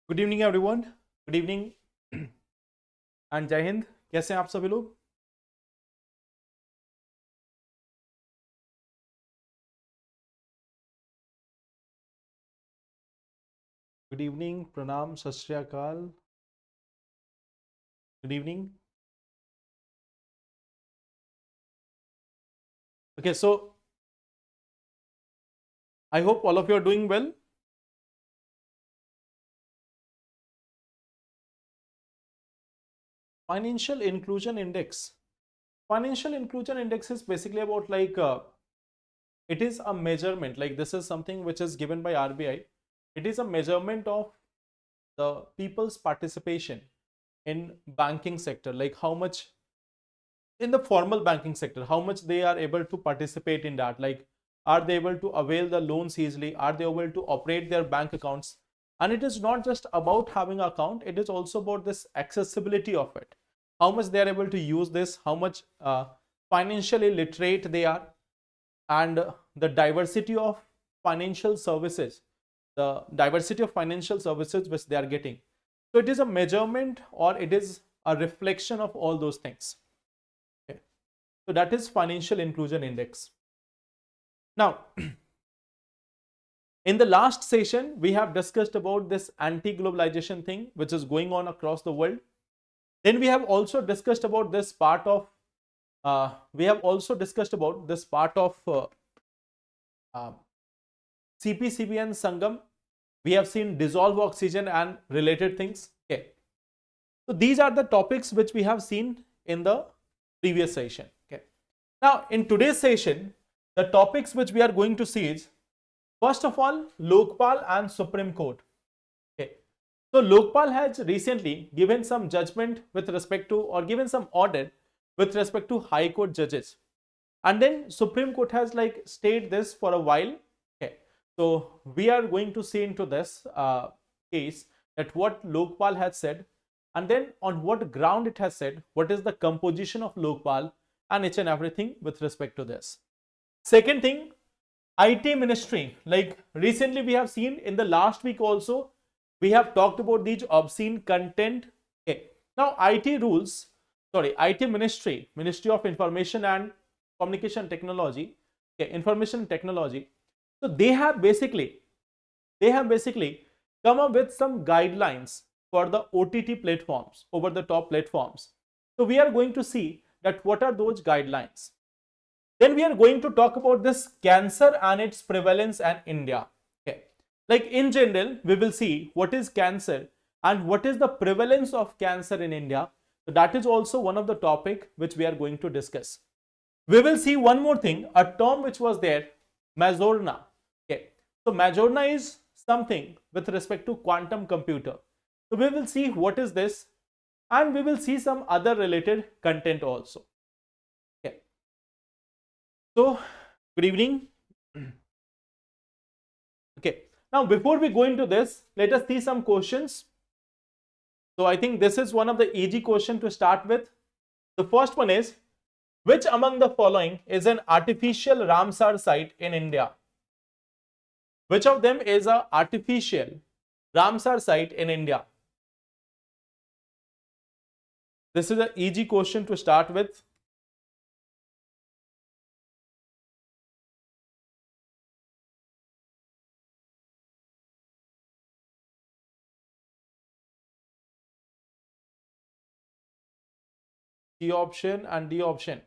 Good evening everyone. Good evening and जय हिंद। कैसे हैं आप सभी लोग? गुड इवनिंग, प्रणाम, सत श्री अकाल। Good evening. Okay, so I hope all of you are doing well. Financial Inclusion Index. Financial Inclusion Index is basically about it is a measurement. Like this is something which is given by RBI. It is a measurement of the people's participation in banking sector, like how much in the formal banking sector, how much they are able to participate in that. Like, are they able to avail the loans easily? Are they able to operate their bank accounts? And it is not just about having an account, it is also about this accessibility of it. How much they are able to use this, how much financially literate they are, and the diversity of financial services, the diversity of financial services which they are getting. So it is a measurement, or it is a reflection of all those things. Okay. So that is Financial Inclusion Index. Now, in the last session, we have discussed about this anti-globalization thing which is going on across the world. Then we have also discussed about this part of CP, and Sangam. We have seen dissolve oxygen and related things. Okay. So these are the topics which we have seen in the previous session. Okay. Now, in today's session, the topics which we are going to see is, first of all, Lokpal and Supreme Court. Okay. So Lokpal has recently given some judgment with respect to, or given some order with respect to High Court judges. And then Supreme Court has stayed this for a while. Okay. So we are going to see into this case that what Lokpal has said, and then on what ground it has said, what is the composition of Lokpal, and each and everything with respect to this. Second thing, IT ministry. Like recently we have seen in the last week also, we have talked about these obscene content. Okay. Now IT ministry, Ministry of Information and Communication Technology, okay, Information Technology. So they have basically come up with some guidelines for the OTT platforms, over the top platforms. So we are going to see that what are those guidelines. Then we are going to talk about this cancer and its prevalence in India. Okay. Like in general, we will see what is cancer and what is the prevalence of cancer in India. So that is also one of the topic which we are going to discuss. We will see one more thing, a term which was there, Majorna. Okay. So Majorna is something with respect to quantum computer. So we will see what is this, and we will see some other related content also. Okay. So good evening. Okay. Now before we go into this, let us see some questions. So I think this is one of the easy question to start with. The first one is, which among the following is an artificial Ramsar site in India? Which of them is an artificial Ramsar site in India? This is an easy question to start with. C option and D option.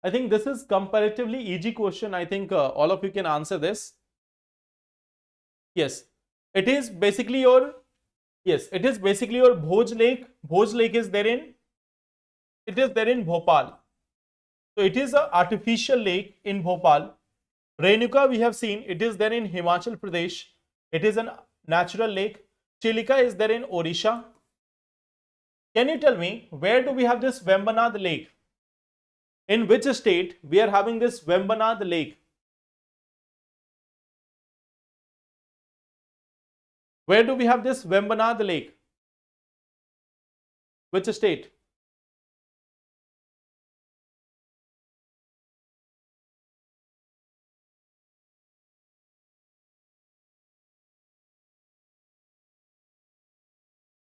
I think this is comparatively easy question. I think all of you can answer this. Yes, it is basically your Bhoj Lake. Bhoj Lake is there in Bhopal. So it is an artificial lake in Bhopal. Renuka we have seen, it is there in Himachal Pradesh. It is a natural lake. Chilika is there in Odisha. Can you tell me, where do we have this Vembanad lake? In which state we are having this Vembanad lake? Where do we have this Vembanad lake? Which state?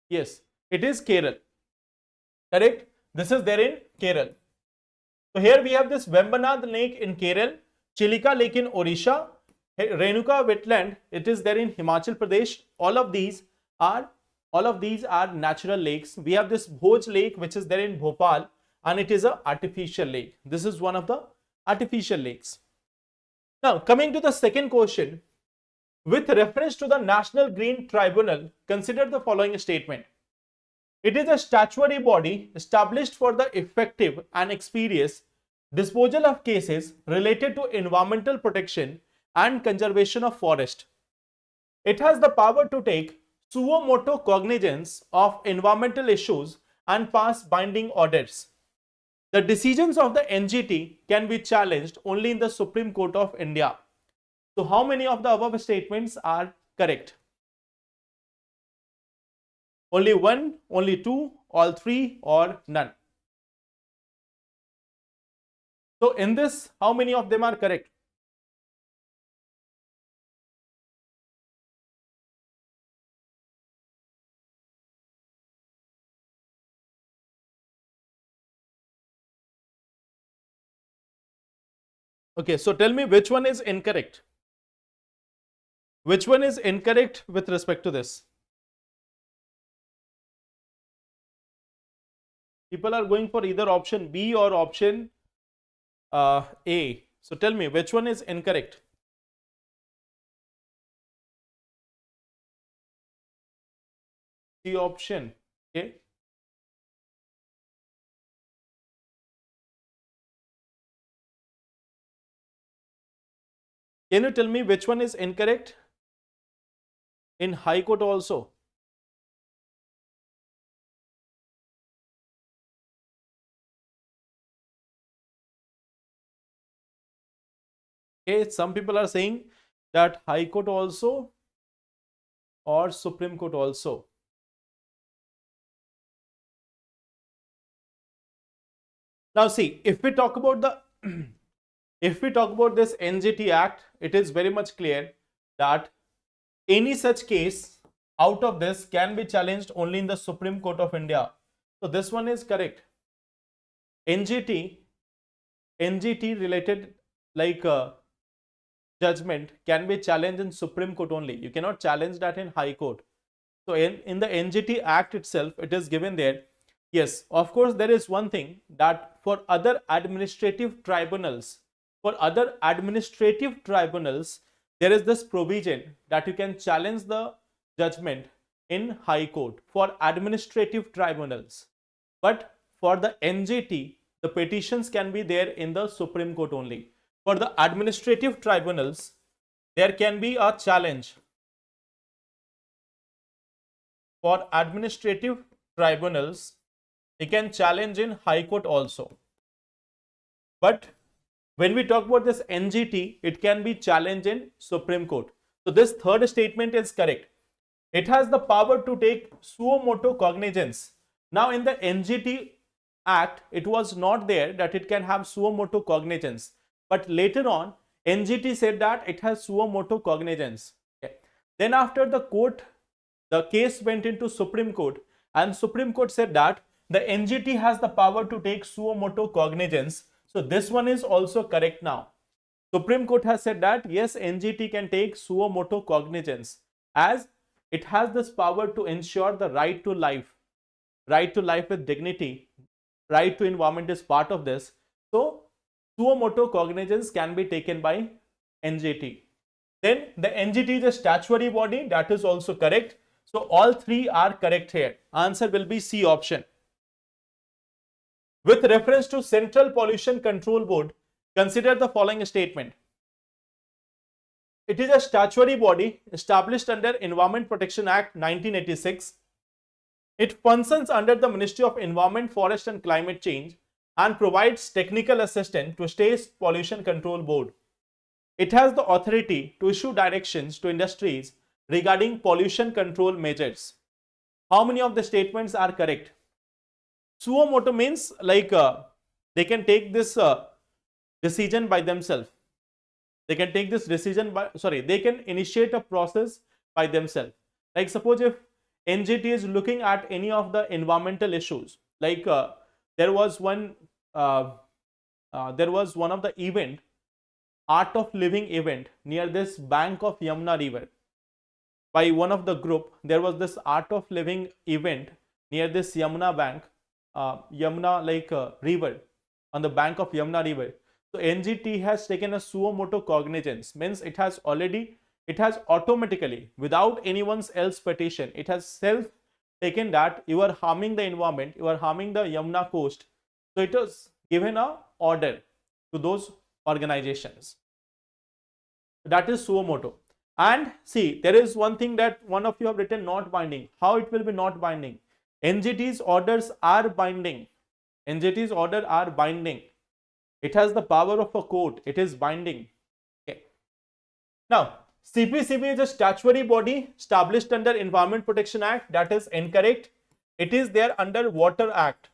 Yes, it is Kerala. Correct? This is there in Kerala. So here we have this Vembanad Lake in Kerala, Chilika Lake in Odisha, Renuka wetland, it is there in Himachal Pradesh. All of these are natural lakes. We have this Bhoj Lake which is there in Bhopal, and it is an artificial lake. This is one of the artificial lakes. Now coming to the second question, with reference to the National Green Tribunal, consider the following statement. It is a statutory body established for the effective and expeditious disposal of cases related to environmental protection and conservation of forest. It has the power to take suo motu cognizance of environmental issues and pass binding orders. The decisions of the NGT can be challenged only in the Supreme Court of India. So how many of the above statements are correct? Only one, only two, all three, or none? So in this, how many of them are correct? Okay, so tell me which one is incorrect. Which one is incorrect with respect to this? People are going for either option B or option A. So tell me which one is incorrect. C option. Okay. Can you tell me which one is incorrect? In High Court also. Okay, some people are saying that High Court also or Supreme Court also. Now see, if we talk about the if we talk about this NGT Act, it is very much clear that any such case out of this can be challenged only in the Supreme Court of India. So this one is correct. NGT related like judgment can be challenged in Supreme Court only. You cannot challenge that in High Court. So in the NGT Act itself, it is given there. Yes, of course, there is one thing that for other administrative tribunals, there is this provision that you can challenge the judgment in High Court for administrative tribunals. But for the NGT, the petitions can be there in the Supreme Court only. For the administrative tribunals, there can be a challenge. For administrative tribunals, you can challenge in High Court also. But when we talk about this NGT, it can be challenged in Supreme Court. So this third statement is correct. It has the power to take suo motu cognizance. Now in the NGT Act, it was not there that it can have suo motu cognizance. But later on, NGT said that it has suo motu cognizance. Okay. Then after the case went into Supreme Court, and Supreme Court said that the NGT has the power to take suo motu cognizance. So this one is also correct now. Supreme Court has said that yes, NGT can take suo motu cognizance as it has this power to ensure the right to life with dignity, right to environment is part of this. So suo motu cognizance can be taken by NGT. Then the NGT is a statutory body, that is also correct. So all three are correct here. Answer will be C option. With reference to Central Pollution Control Board, consider the following statement. It is a statutory body established under Environment Protection Act 1986. It functions under the Ministry of Environment, Forest and Climate Change and provides technical assistance to State Pollution Control Board. It has the authority to issue directions to industries regarding pollution control measures. How many of the statements are correct? Suo motu means like they can take this decision by themselves. They can take this decision by, they can initiate a process by themselves. Like suppose if NGT is looking at any of the environmental issues, like there was one of the event, art of living event near this bank of Yamuna river. By one of the group, there was this art of living event near this Yamuna bank, river, on the bank of Yamuna river. So NGT has taken a suo motu cognizance, means it has automatically, without anyone's else petition, it has self taken that you are harming the environment, you are harming the Yamuna coast. So it has given a order to those organizations. That is suo motu. And see, there is one thing that one of you have written, not binding. How it will be not binding? NGT's orders are binding. NGT's orders are binding. It has the power of a court. It is binding. Okay. Now, CPCB is a statutory body established under Environment Protection Act. That is incorrect. It is there under Water Act.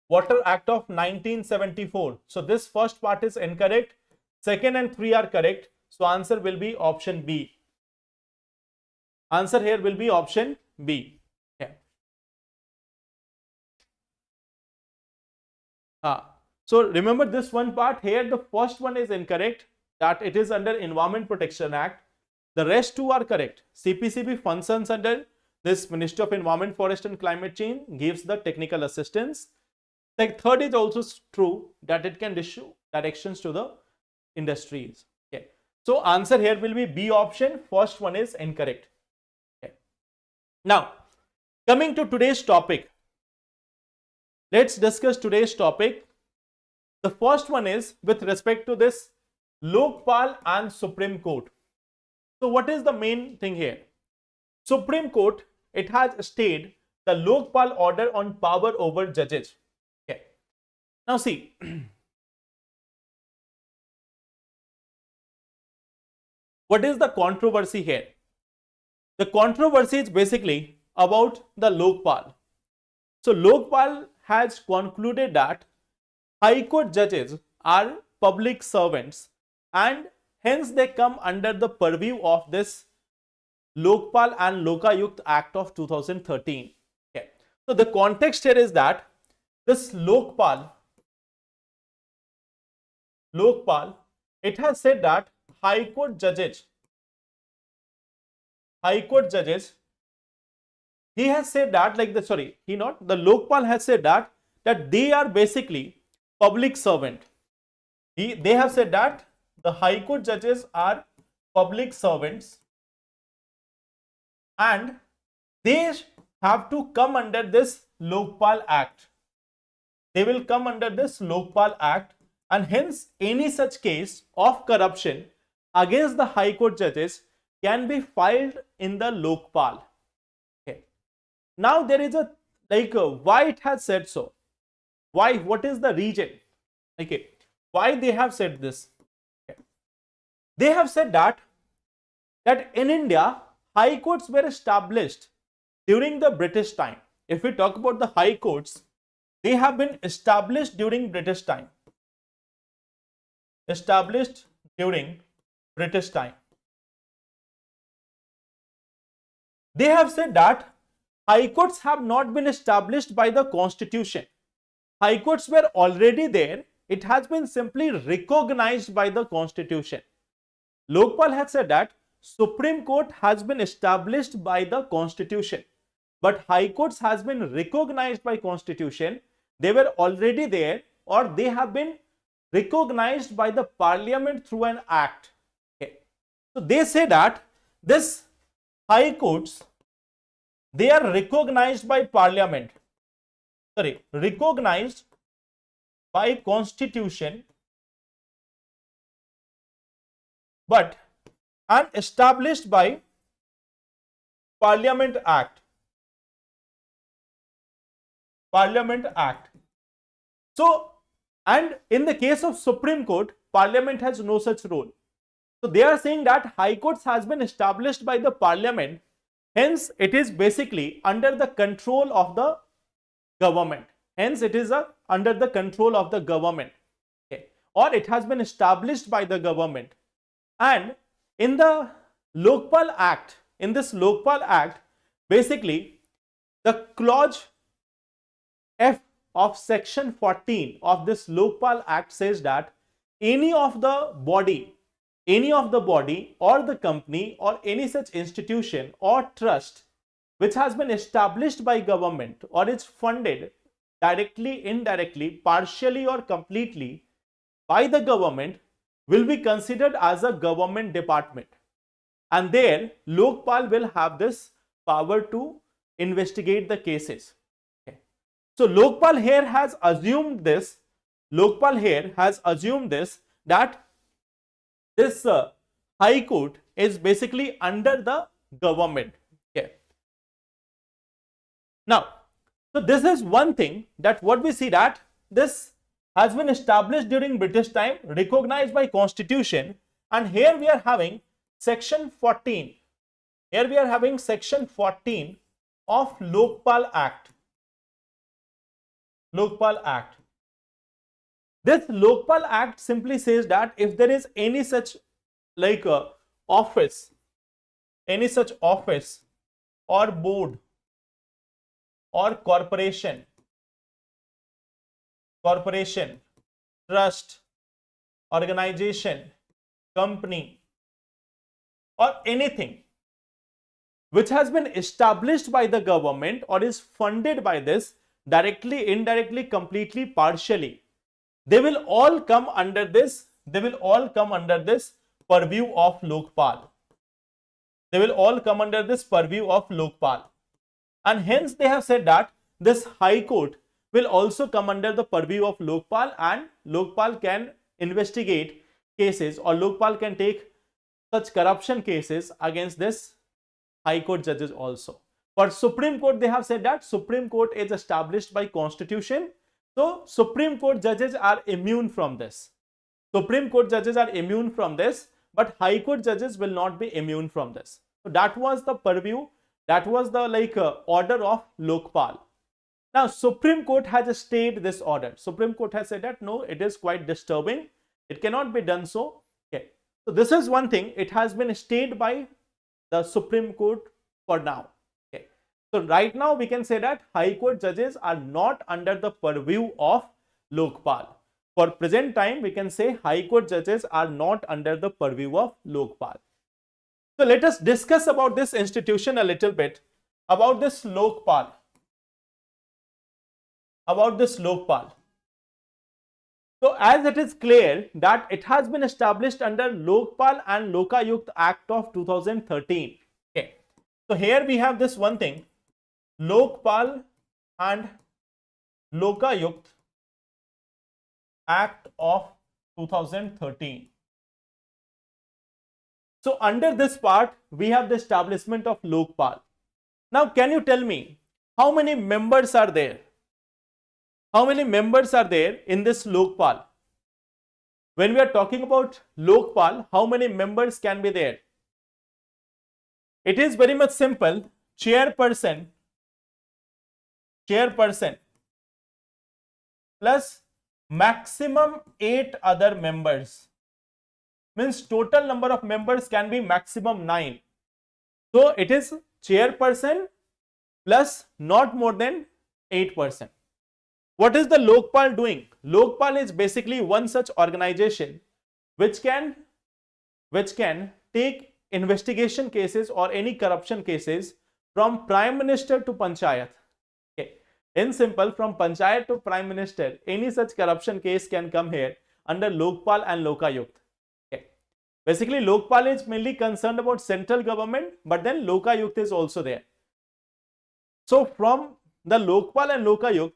Water Act of 1974. So this first part is incorrect. Second and 3 are correct. So answer will be option B. Answer here will be option B. Okay. So remember this one part here, the first one is incorrect, that it is under Environment Protection Act. The rest two are correct. CPCB functions under this Ministry of Environment, Forest and Climate Change, gives the technical assistance. The third is also true, that it can issue directions to the industries. Okay. So answer here will be B option. First one is incorrect. Okay. Now, coming to today's topic, let's discuss today's topic. The first one is with respect to this Lokpal and Supreme Court. So what is the main thing here? Supreme Court, it has stayed the Lokpal order on power over judges. Okay. Now see, what is the controversy here? The controversy is basically about the Lokpal. So Lokpal has concluded that High Court judges are public servants and hence they come under the purview of this Lokpal and Lokayukt Act of 2013. Okay. So the context here is that this Lokpal, it has said that High Court judges, he has said that the Lokpal has said that they are basically public servant. They have said that the High Court judges are public servants and they have to come under this Lokpal Act. They will come under this Lokpal Act, and hence any such case of corruption against the High Court judges can be filed in the Lokpal. Okay. Now there is a why it has said so. Why? What is the reason? Okay. Why they have said this? Okay. They have said that in India, high courts were established during the British time. If we talk about the high courts, they have been established during British time. Established during British time. They have said that high courts have not been established by the constitution. High courts were already there. It has been simply recognized by the constitution. Lokpal has said that Supreme Court has been established by the constitution, but high courts has been recognized by constitution. They were already there, or they have been recognized by the parliament through an act. Okay. So they say that this high courts, they are recognized by parliament, recognized by constitution, but and established by Parliament Act. Parliament Act. So, and in the case of Supreme Court, Parliament has no such role. So they are saying that High Courts has been established by the Parliament, hence it is basically under the control of the government. Hence it is under the control of the government. Okay. Or it has been established by the government. And in the Lokpal Act, in this Lokpal Act, Basically, the clause F of section 14 of this Lokpal Act says that any of the body or the company or any such institution or trust which has been established by government or is funded directly, indirectly, partially or completely by the government will be considered as a government department, and there Lokpal will have this power to investigate the cases. Okay. So Lokpal here has assumed this. That this High Court is basically under the government. Okay. Now, so this is one thing that what we see that this has been established during British time, recognized by Constitution, and here we are having section 14. Here we are having section 14 of Lokpal Act. Lokpal Act. This Lokpal Act simply says that if there is any such like office, or board or corporation, trust, organization, company, or anything which has been established by the government or is funded by this directly, indirectly, completely, partially, they will all come under this. Purview of Lokpal. And hence they have said that this High Court will also come under the purview of Lokpal, and Lokpal can investigate cases, or Lokpal can take such corruption cases against this High Court judges also. For Supreme Court, they have said that Supreme Court is established by Constitution, so Supreme Court judges are immune from this. But High Court judges will not be immune from this. So that was the purview, that was the order of Lokpal. Now Supreme Court has stayed this order. Supreme Court has said that no, it is quite disturbing, it cannot be done so. Okay. So this is one thing, it has been stayed by the Supreme Court for now. Okay. So right now we can say that High Court judges are not under the purview of Lokpal. For present time, we can say High Court judges are not under the purview of Lokpal. So let us discuss about this institution a little bit, about this Lokpal. So as it is clear that it has been established under Lokpal and Lokayukt Act of 2013. Okay. So here we have this one thing, Lokpal and Lokayukt Act of 2013. So under this part, we have the establishment of Lokpal. Now, can you tell me how many members are there? How many members are there in this Lokpal? When we are talking about Lokpal, how many members can be there? It is very much simple. Chairperson plus maximum 8 other members. Means total number of members can be maximum 9. So it is chairperson plus not more than 8%. What is the Lokpal doing? Lokpal is basically one such organization which can take investigation cases or any corruption cases from Prime Minister to Panchayat. Okay. In simple, from Panchayat to Prime Minister, any such corruption case can come here under Lokpal and Lokayukt. Okay. Basically, Lokpal is mainly concerned about central government, but then Lokayukt is also there. So from the Lokpal and Lokayukt,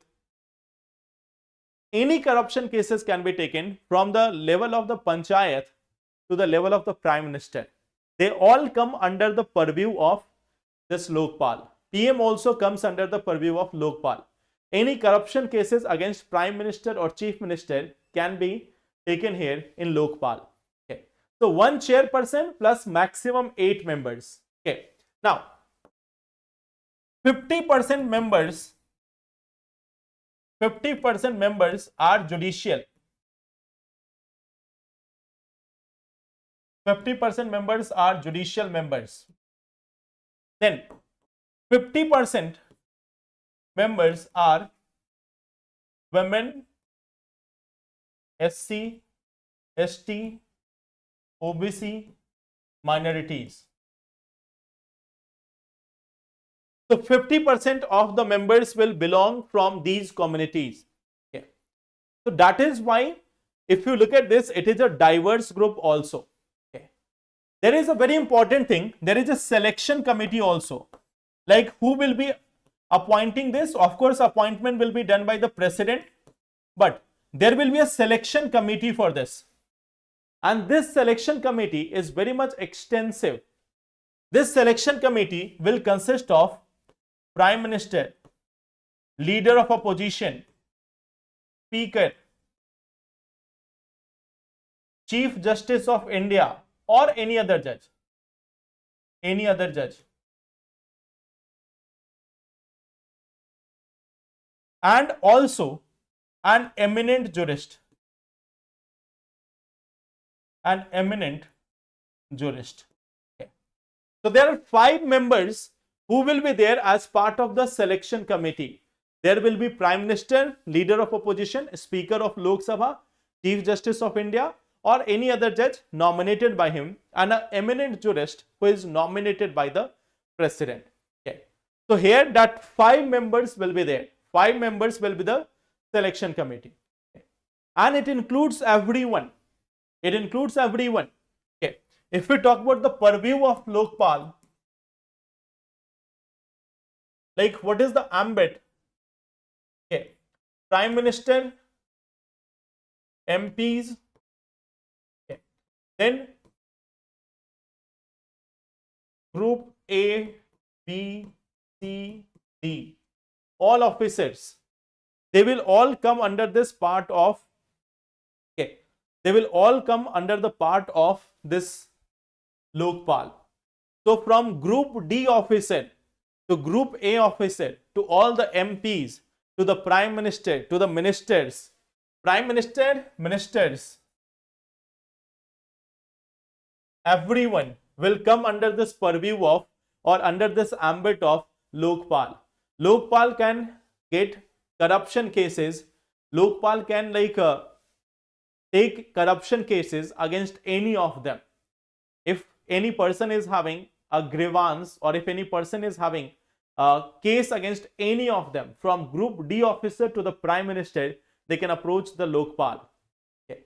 any corruption cases can be taken from the level of the Panchayat to the level of the Prime Minister. They all come under the purview of this Lokpal. PM also comes under the purview of Lokpal. Any corruption cases against Prime Minister or Chief Minister can be taken here in Lokpal. Okay. So one chairperson plus maximum 8 members. Okay. Now 50% members are judicial. 50% members are judicial members. Then 50% members are women, SC, ST, OBC, minorities. So 50% of the members will belong from these communities. Okay. So that is why if you look at this, it is a diverse group also. Okay. There is a very important thing. There is a selection committee also. Like who will be appointing this? Of course, appointment will be done by the president, but there will be a selection committee for this. And this selection committee is very much extensive. This selection committee will consist of Prime Minister, Leader of Opposition, Speaker, Chief Justice of India, or any other judge. Any other judge. And also an eminent jurist. An eminent jurist. Okay. So there are 5 members who will be there as part of the selection committee. There will be Prime Minister, Leader of Opposition, Speaker of Lok Sabha, Chief Justice of India, or any other judge nominated by him, and an eminent jurist who is nominated by the president. Okay. So here that 5 members will be there. 5 members will be the selection committee. Okay. And it includes everyone. It includes everyone. Okay. If we talk about the purview of Lokpal, like what is the ambit? Okay. Prime Minister, MPs, okay. Then group A, B, C, D, all officers, they will all come under this part of, okay, they will all come under the part of this Lokpal. So from group D officer to group A officer to all the MPs to the Prime Minister to the ministers, Prime Minister, ministers, everyone will come under this purview of or under this ambit of Lokpal. Lokpal can get corruption cases. Lokpal can take corruption cases against any of them. If any person is having a grievance or if any person is having a case against any of them, from group D officer to the Prime Minister, they can approach the Lokpal. Okay.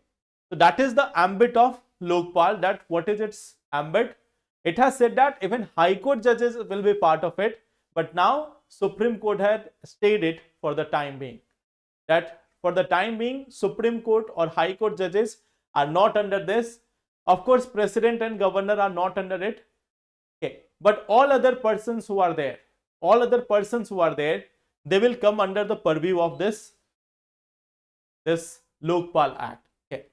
So that is the ambit of Lokpal. That what is its ambit? It has said that even High Court judges will be part of it, but now Supreme Court had stayed it for the time being. That for the time being, Supreme Court or High Court judges are not under this. Of course, President and Governor are not under it. Okay. But all other persons who are there, they will come under the purview of this Lokpal Act. Okay.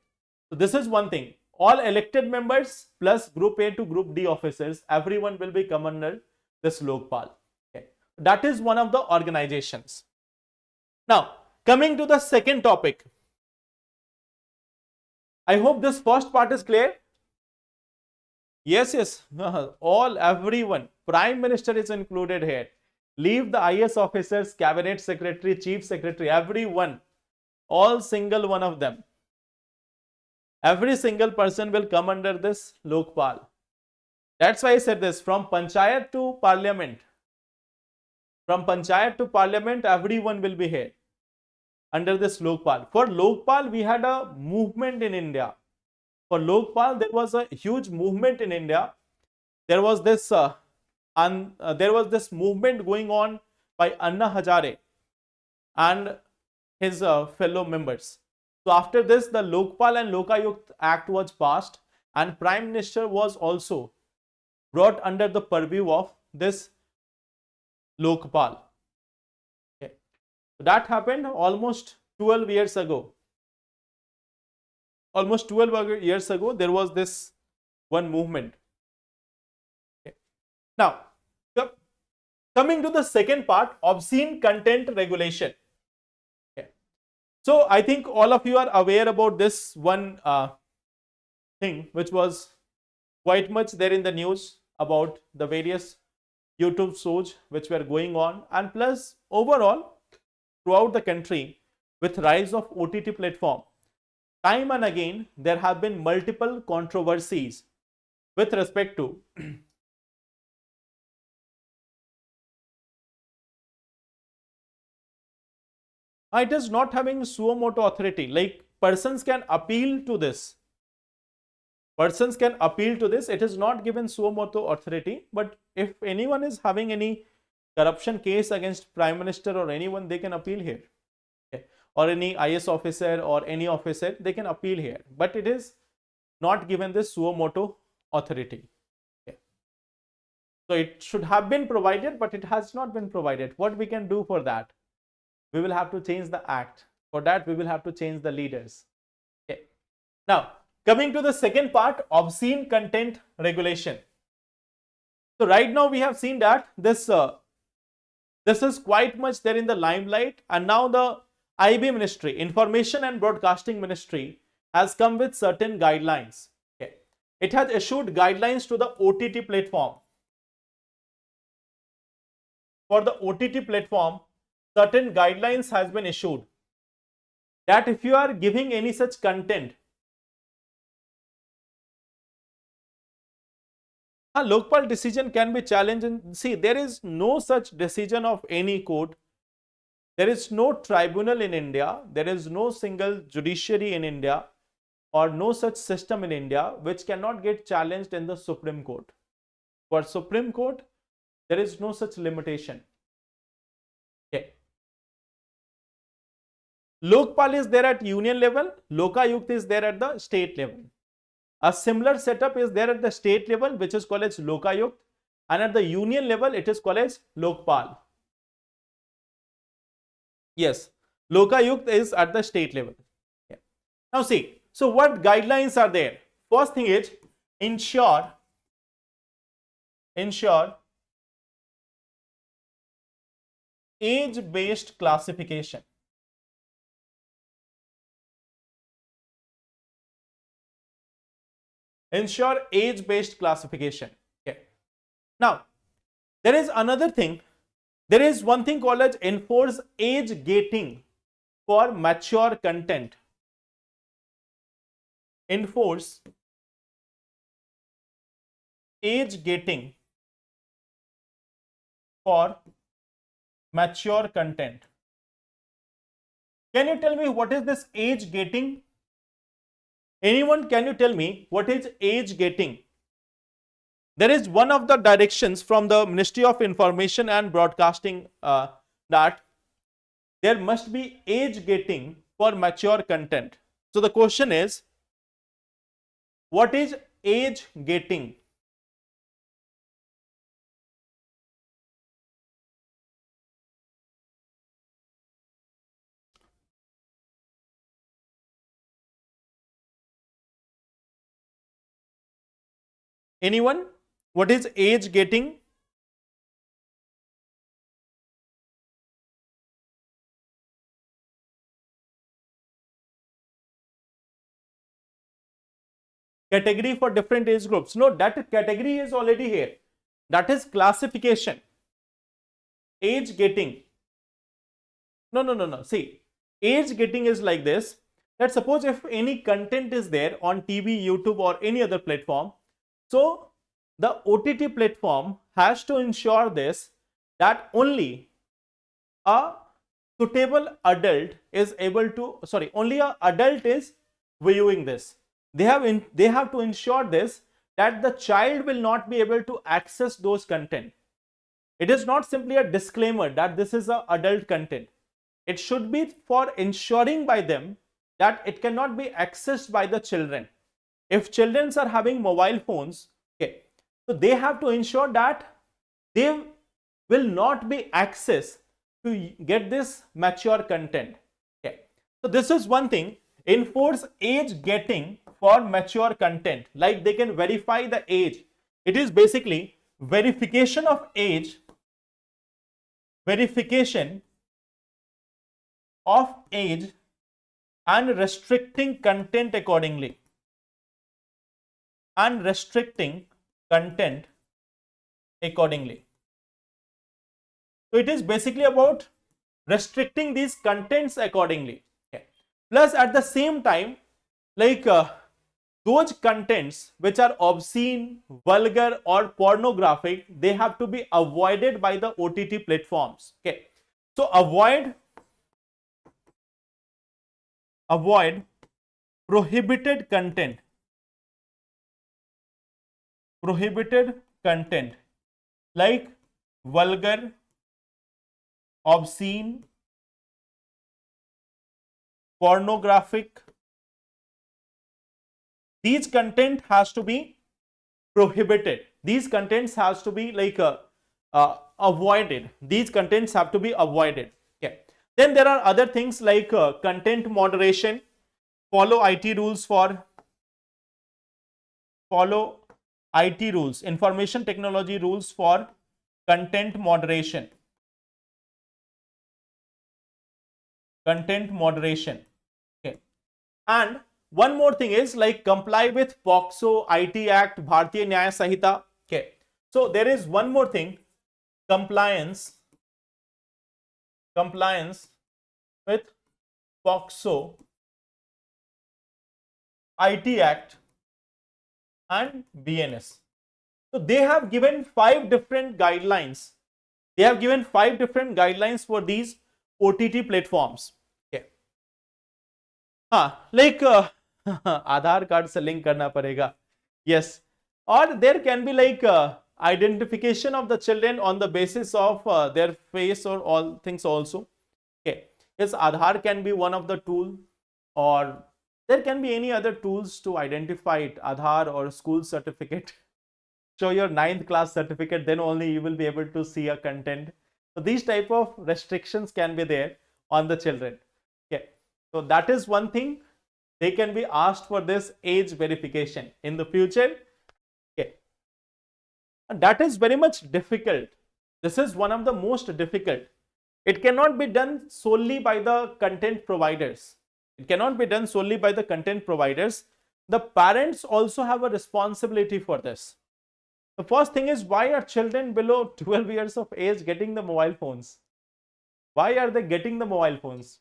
So this is one thing. All elected members plus group A to group D officers, everyone will be come under this Lokpal. Okay. That is one of the organizations. Now, coming to the second topic. I hope this first part is clear. Yes, everyone. Prime Minister is included here. Leave the IAS officers, Cabinet Secretary, Chief Secretary, everyone. All single one of them. Every single person will come under this Lokpal. That's why I said this, from Panchayat to Parliament. From Panchayat to Parliament, everyone will be here under this Lokpal. For Lokpal, we had a movement in India. For Lokpal, there was a huge movement in India. There was this movement going on by Anna Hazare and his fellow members. So after this, the Lokpal and Lokayukt Act was passed, and Prime Minister was also brought under the purview of this Lokpal. Okay. So that happened almost 12 years ago. Almost 12 years ago, there was this one movement. Okay. Now, coming to the second part, obscene content regulation. Okay. So I think all of you are aware about this one thing which was quite much there in the news about the various YouTube shows which were going on, and plus overall throughout the country with rise of OTT platform, time and again there have been multiple controversies with respect to it is not having suo motu authority. Like persons can appeal to this. Persons can appeal to this. It is not given suo motu authority. But if anyone is having any corruption case against Prime Minister or anyone, they can appeal here. Okay. Or any IAS officer or any officer, they can appeal here. But it is not given this suo motu authority. Okay. So it should have been provided, but it has not been provided. What we can do for that? We will have to change the act. For that, we will have to change the leaders. Okay. Now, coming to the second part, obscene content regulation. So right now we have seen that this is quite much there in the limelight, and now the IB Ministry, Information and Broadcasting Ministry, has come with certain guidelines. Okay. It has issued guidelines to the OTT platform. For the OTT platform, certain guidelines has been issued that if you are giving any such content, a Lokpal decision can be challenged. And see, there is no such decision of any court. There is no tribunal in India. There is no single judiciary in India, or no such system in India which cannot get challenged in the Supreme Court. For Supreme Court, there is no such limitation. Okay. Lokpal is there at union level, Lokayukt is there at the state level. A similar setup is there at the state level, which is called as Lokayukt, and at the union level it is called as Lokpal. Yes, Lokayukt is at the state level. Yeah. Now see, so what guidelines are there? First thing is ensure age-based classification. Ensure age-based classification. Okay. Now, there is another thing. There is one thing called as enforce age gating for mature content. Enforce age gating for mature content. Can you tell me what is this age gating? Anyone, can you tell me what is age gating? There is one of the directions from the Ministry of Information and Broadcasting that there must be age gating for mature content. So the question is, what is age gating? Anyone? What is age gating? Category for different age groups. No, that category is already here. That is classification. Age gating. No. See, age gating is like this. That suppose if any content is there on TV, YouTube or any other platform, so the OTT platform has to ensure this, that only a suitable adult is able to, only a adult is viewing this. They have to ensure this, that the child will not be able to access those content. It is not simply a disclaimer that this is a adult content. It should be for ensuring by them that it cannot be accessed by the children. If children are having mobile phones, okay, so they have to ensure that they will not be accessed to get this mature content. Okay, so this is one thing. Enforce age gating for mature content, like they can verify the age. It is basically verification of age, and restricting content accordingly. So it is basically about restricting these contents accordingly. Okay. Plus at the same time, like those contents which are obscene, vulgar or pornographic, they have to be avoided by the OTT platforms. Okay. So avoid prohibited content. Like vulgar, obscene, pornographic. These content has to be prohibited. These contents has to be like avoided. These contents have to be avoided. Okay. Then there are other things like content moderation. Follow IT rules, information technology rules for content moderation. Okay. And one more thing is like comply with POCSO, IT Act, Bharatiya Nyaya Sanhita. Okay. So there is one more thing, compliance with POCSO, IT Act and BNS. So they have given 5 different guidelines. They have given 5 different guidelines for these OTT platforms. Okay. Like Aadhaar card se link karna padega. Yes. Or there can be like identification of the children on the basis of their face or all things also. Okay. Yes, Aadhaar can be one of the tool, or there can be any other tools to identify it. Aadhaar or school certificate. Show your 9th class certificate, then only you will be able to see a content. So these type of restrictions can be there on the children. Okay. So that is one thing. They can be asked for this age verification in the future. Okay. And that is very much difficult. This is one of the most difficult. It cannot be done solely by the content providers. It cannot be done solely by the content providers. The parents also have a responsibility for this. The first thing is, why are children below 12 years of age getting the mobile phones? Why are they getting the mobile phones?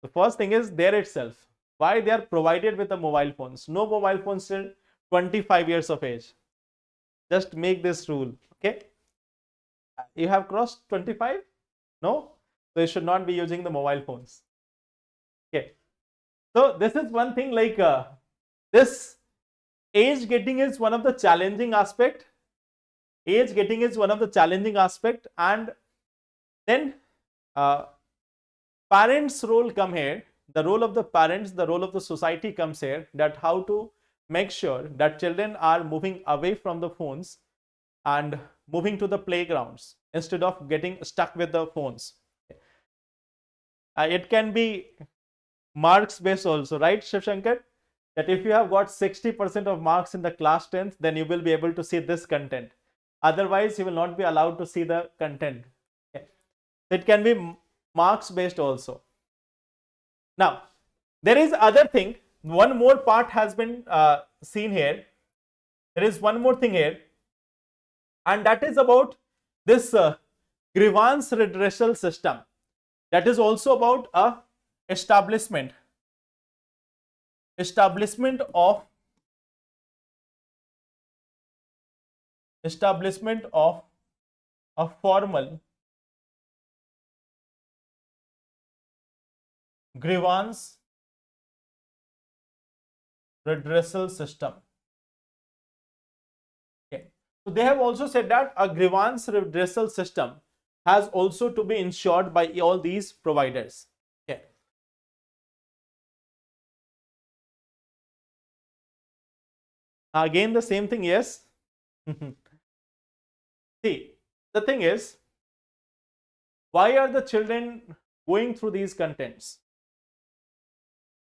The first thing is there itself. Why they are provided with the mobile phones? No mobile phones till 25 years of age. Just make this rule. Okay. You have crossed 25? No? So you should not be using the mobile phones. Okay. So this is one thing, like this age getting is one of the challenging aspect. Age getting is one of the challenging aspect, and then parents' role come here. The role of the parents, the role of the society comes here, that how to make sure that children are moving away from the phones and moving to the playgrounds instead of getting stuck with the phones. It can be marks based also, right, Shiv Shankar? That if you have got 60% of marks in the class 10th, then you will be able to see this content. Otherwise, you will not be allowed to see the content. Okay. It can be marks based also. Now, there is other thing. One more part has been seen here. There is one more thing here, and that is about this grievance redressal system. That is also about a establishment of a formal grievance redressal system. Okay. So they have also said that a grievance redressal system has also to be ensured by all these providers. Okay. Again, the same thing, yes. See, the thing is, why are the children going through these contents?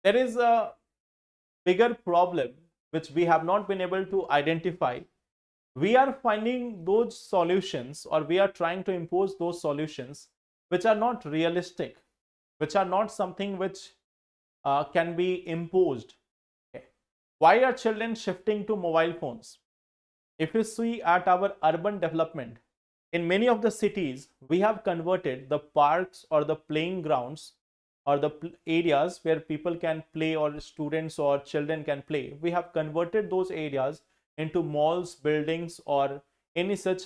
There is a bigger problem which we have not been able to identify. We are finding those solutions, or we are trying to impose those solutions which are not realistic, which are not something which can be imposed. Okay. Why are children shifting to mobile phones? If you see at our urban development, in many of the cities, we have converted the parks or the playing grounds or the areas where people can play or students or children can play. We have converted those areas into malls, buildings, or any such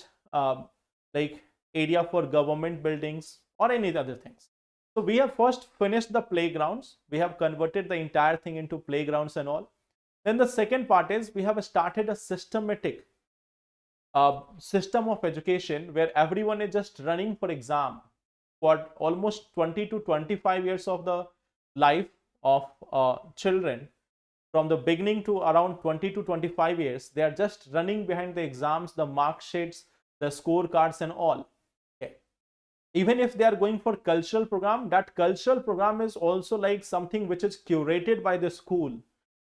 like area for government buildings or any other things. So we have first finished the playgrounds. We have converted the entire thing into playgrounds and all. Then the second part is we have started a systematic system of education where everyone is just running for exam for almost 20 to 25 years of the life of children. From the beginning to around 20 to 25 years, they are just running behind the exams, the mark sheets, the scorecards and all. Okay. Even if they are going for cultural program, that cultural program is also like something which is curated by the school.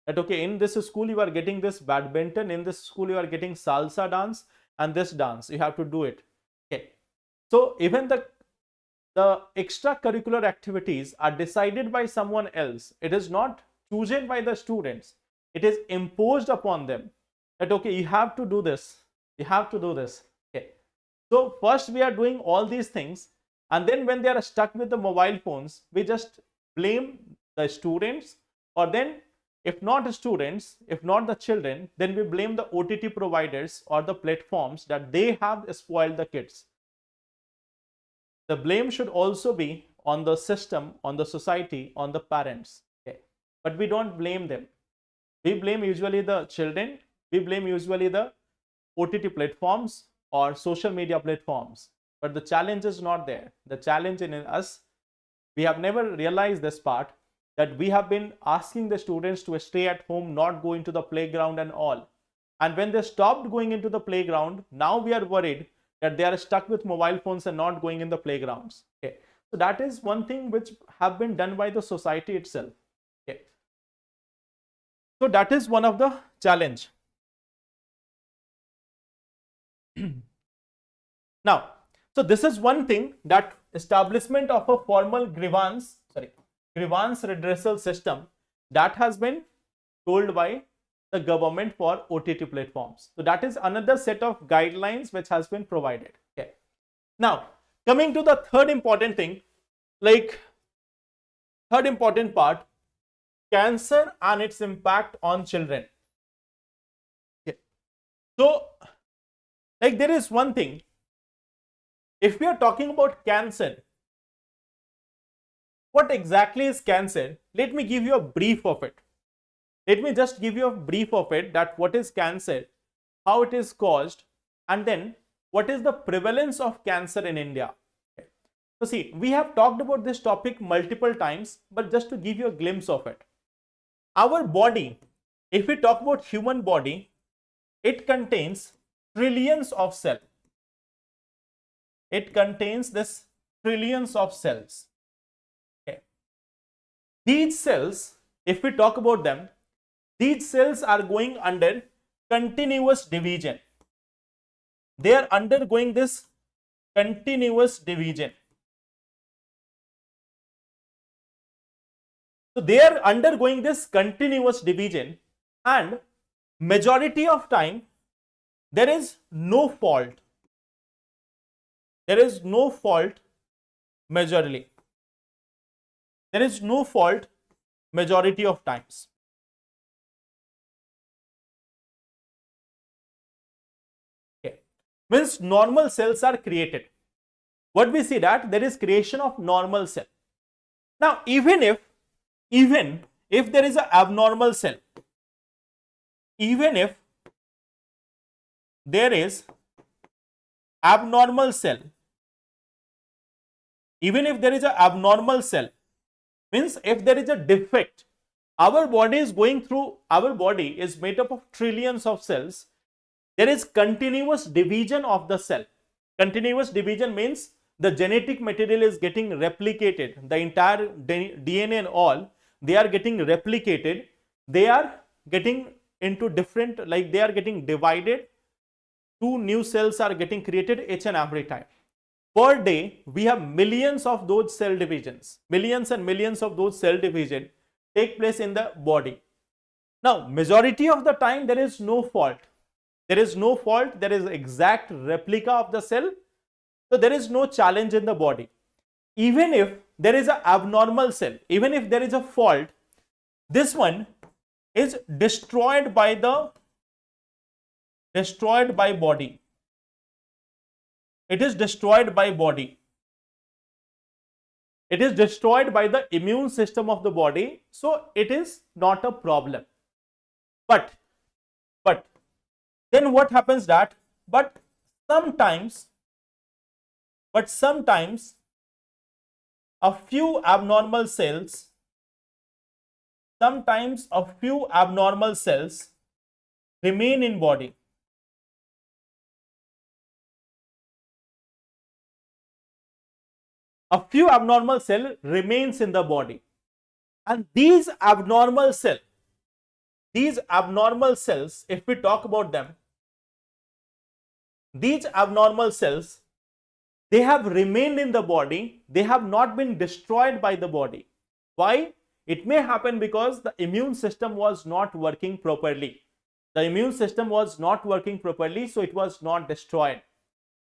That okay, in this school you are getting this badminton, in this school you are getting salsa dance and this dance, you have to do it. Okay. So even the extracurricular activities are decided by someone else. It is not chosen by the students. It is imposed upon them that okay, you have to do this, you have to do this. Okay. So first we are doing all these things, and then when they are stuck with the mobile phones, we just blame the students, or then if not the students, if not the children, then we blame the OTT providers or the platforms that they have spoiled the kids. The blame should also be on the system, on the society, on the parents. Okay. But we don't blame them. We blame usually the children. We blame usually the OTT platforms or social media platforms. But the challenge is not there. The challenge in us, we have never realized this part, that we have been asking the students to stay at home, not go into the playground and all. And when they stopped going into the playground, now we are worried that they are stuck with mobile phones and not going in the playgrounds. Okay. So that is one thing which have been done by the society itself. Okay. So that is one of the challenge. Now, so this is one thing, that establishment of a formal grievance redressal system that has been told by the government for OTT platforms. So that is another set of guidelines which has been provided. Okay. Now, coming to the third important thing, like third important part, cancer and its impact on children. Okay. So, like there is one thing, if we are talking about cancer, what exactly is cancer? Let me give you a brief of it. Let me just give you a brief of it, that what is cancer, how it is caused, and then what is the prevalence of cancer in India. Okay. So see, we have talked about this topic multiple times, but just to give you a glimpse of it. Our body, if we talk about human body, it contains trillions of cells. It contains this trillions of cells. Okay. These cells, if we talk about them, these cells are going under continuous division. They are undergoing this continuous division. So they are undergoing this continuous division, and majority of time there is no fault. There is no fault majorly. There is no fault majority of times. Okay. Means normal cells are created. What we see, that there is creation of normal cell. Now, even if there is an abnormal cell, even if there is abnormal cell, even if there is an abnormal cell, means if there is a defect, our body is going through, our body is made up of trillions of cells. There is continuous division of the cell. Continuous division means the genetic material is getting replicated, the entire DNA and all, they are getting replicated, they are getting into different, like they are getting divided, two new cells are getting created each and every time. Per day, we have millions of those cell divisions, millions and millions of those cell division take place in the body. Now, majority of the time there is no fault. There is no fault, there is exact replica of the cell, So there is no challenge in the body. Even if there is an abnormal cell, even if there is a fault, this one is destroyed by body. It is destroyed by body. It is destroyed by the immune system of the body, so it is not a problem. But then what happens that, but sometimes a few abnormal cells, remain in body. A few abnormal cell remains in the body, and these abnormal cells, if we talk about them, these abnormal cells, they have remained in the body, they have not been destroyed by the body. Why? It may happen because the immune system was not working properly. The immune system was not working properly, so it was not destroyed.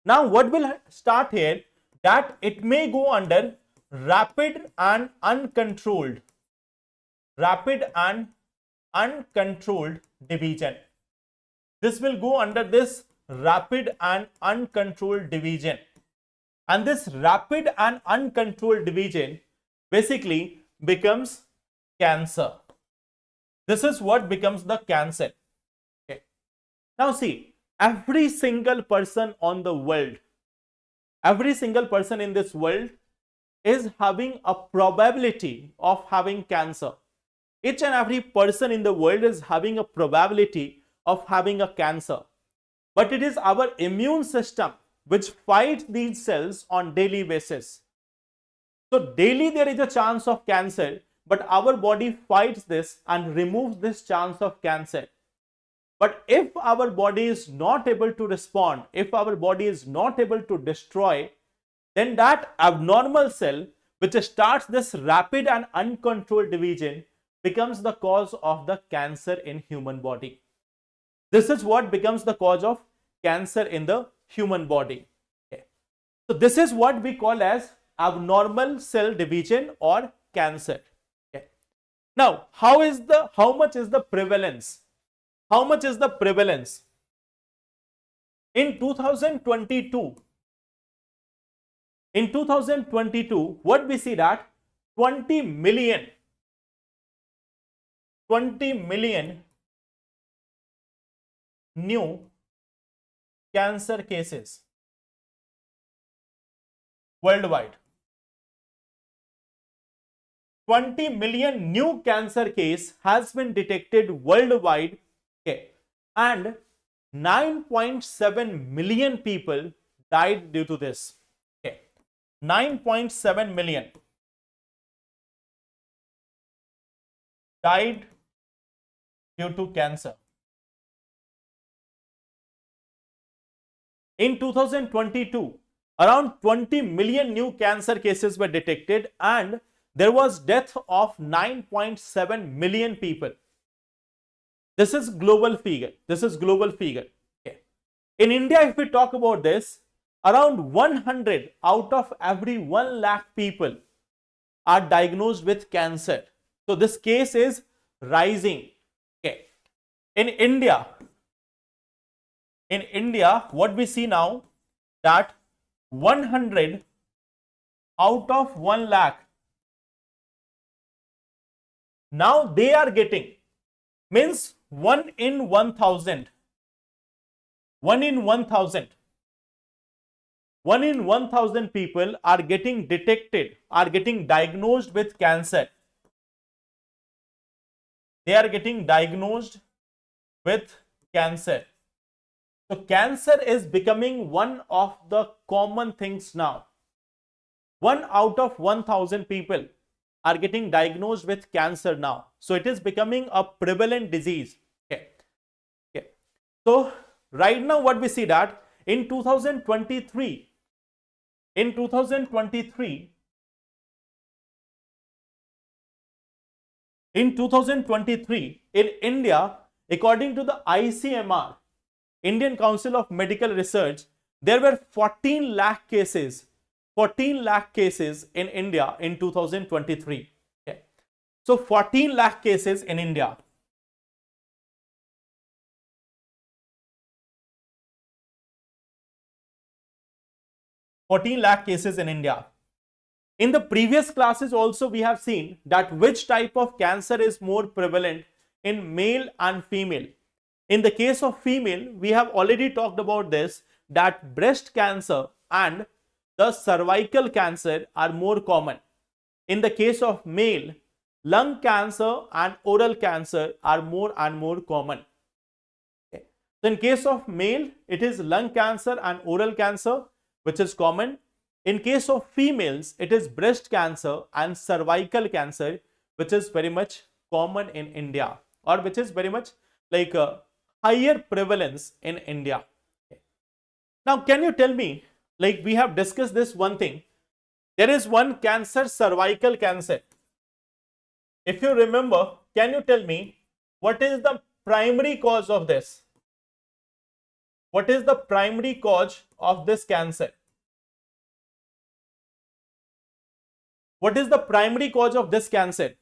Now what will start here, that it may go under rapid and uncontrolled division. This will go under this rapid and uncontrolled division. And this rapid and uncontrolled division basically becomes cancer. This is what becomes the cancer. Okay. Now see, every single person on the world, every single person in this world is having a probability of having cancer. Each and every person in the world is having a probability of having a cancer. But it is our immune system which fights these cells on daily basis. So daily there is a chance of cancer, but our body fights this and removes this chance of cancer. But if our body is not able to respond, if our body is not able to destroy, then that abnormal cell which starts this rapid and uncontrolled division becomes the cause of the cancer in human body. This is what becomes the cause of cancer in the human body. Okay. So this is what we call as abnormal cell division or cancer. Okay. Now, how much is the prevalence? How much is the prevalence? In 2022, what we see that 20 million new cancer cases worldwide. 20 million new cancer case has been detected worldwide. Okay. And 9.7 million people died due to this. Okay. 9.7 million died due to cancer. In 2022, around 20 million new cancer cases were detected and there was death of 9.7 million people. This is global figure. Okay. In India, if we talk about this, around 100 out of every 1 lakh people are diagnosed with cancer. So this case is rising. Okay. In India, what we see now, that 100 out of 1 lakh, now they are getting, means 1 in 1,000. 1 in 1,000. 1 in 1,000 people are getting detected, are getting diagnosed with cancer. They are getting diagnosed with cancer. So cancer is becoming one of the common things now. 1 out of 1,000 people are getting diagnosed with cancer now. So it is becoming a prevalent disease. Okay. Okay. So right now what we see that in 2023, in India, according to the ICMR, Indian Council of Medical Research, there were 14 lakh cases, 14 lakh cases in India in 2023. Okay. So 14 lakh cases in India. Cases in India. In the previous classes also we have seen that which type of cancer is more prevalent in male and female. In the case of female, we have already talked about this, that breast cancer and the cervical cancer are more common. In the case of male, lung cancer and oral cancer are more and more common. Okay. So in case of male, it is lung cancer and oral cancer which is common. In case of females, it is breast cancer and cervical cancer which is very much common in India, or which is very much like a higher prevalence in India. Okay. Now, can you tell me, like we have discussed this one thing, there is one cancer, cervical cancer. If you remember, can you tell me what is the primary cause of this? What is the primary cause of this cancer? What is the primary cause of this cancer?